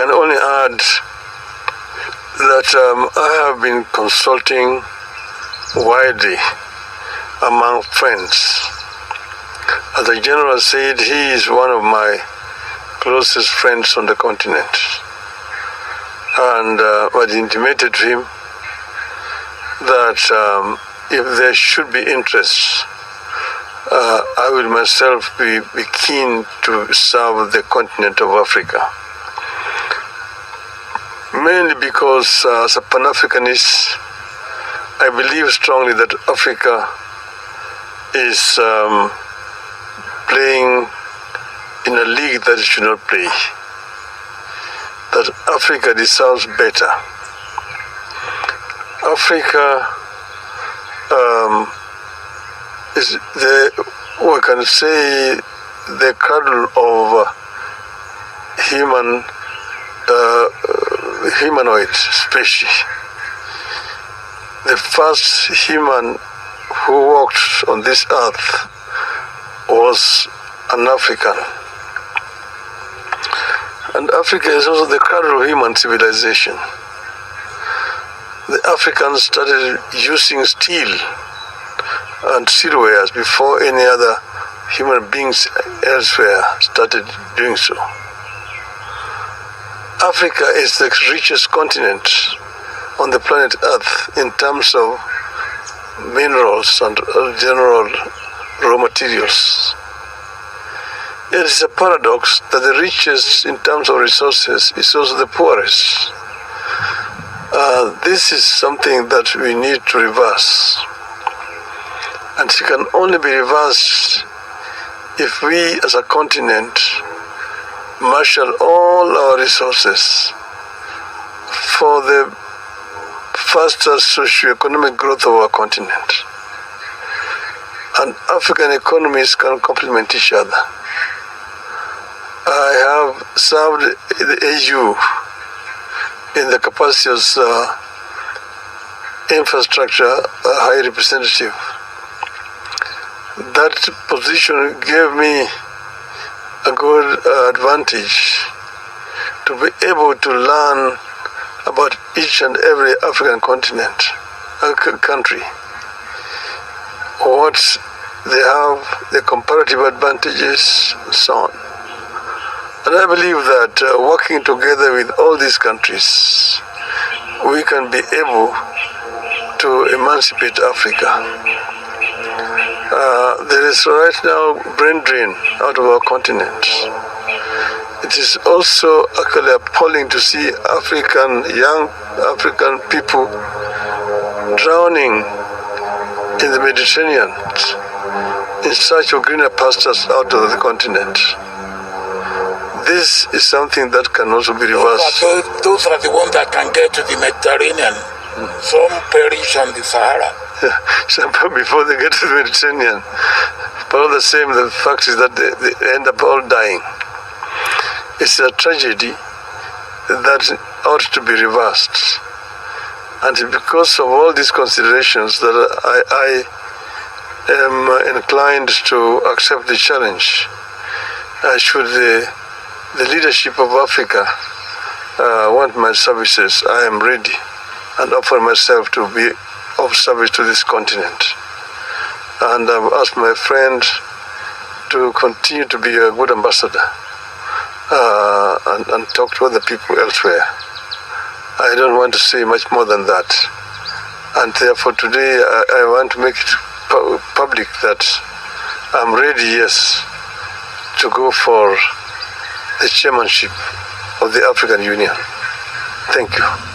can only add that I have been consulting widely among friends. As the general said, he is one of my closest friends on the continent. And I intimated to him that if there should be interest, I will myself be keen to serve the continent of Africa. Mainly because as a Pan-Africanist, I believe strongly that Africa is playing in a league that it should not play. That Africa deserves better. Africa is we can say, the cradle of humanoid species. The first human who walked on this earth was an African. And Africa is also the cradle of human civilization. The Africans started using steel and steelwares before any other human beings elsewhere started doing so. Africa is the richest continent on the planet Earth in terms of minerals and general raw materials. It is a paradox that the richest in terms of resources is also the poorest. This is something that we need to reverse. And it can only be reversed if we as a continent marshal all our resources for the faster socio-economic growth of our continent. And African economies can complement each other. I have served the AU in the capacity as infrastructure high representative. That position gave me a good advantage to be able to learn about each and every African continent, country, what they have, the comparative advantages, and so on. And I believe that working together with all these countries, we can be able to emancipate Africa. There is right now brain drain out of our continent. It is also actually appalling to see young African people drowning in the Mediterranean in search of greener pastures out of the continent. This is something that can also be reversed. Those are the ones that can get to the Mediterranean. Some perish on the Sahara. Before they get to the Mediterranean. But all the same, the fact is that they end up all dying. It's a tragedy that ought to be reversed. And because of all these considerations that I am inclined to accept the challenge. Should the leadership of Africa want my services, I am ready and offer myself to be of service to this continent. And I've asked my friend to continue to be a good ambassador and talk to other people elsewhere. I don't want to say much more than that. And therefore today I want to make it public that I'm ready, yes, to go for the chairmanship of the African Union. Thank you.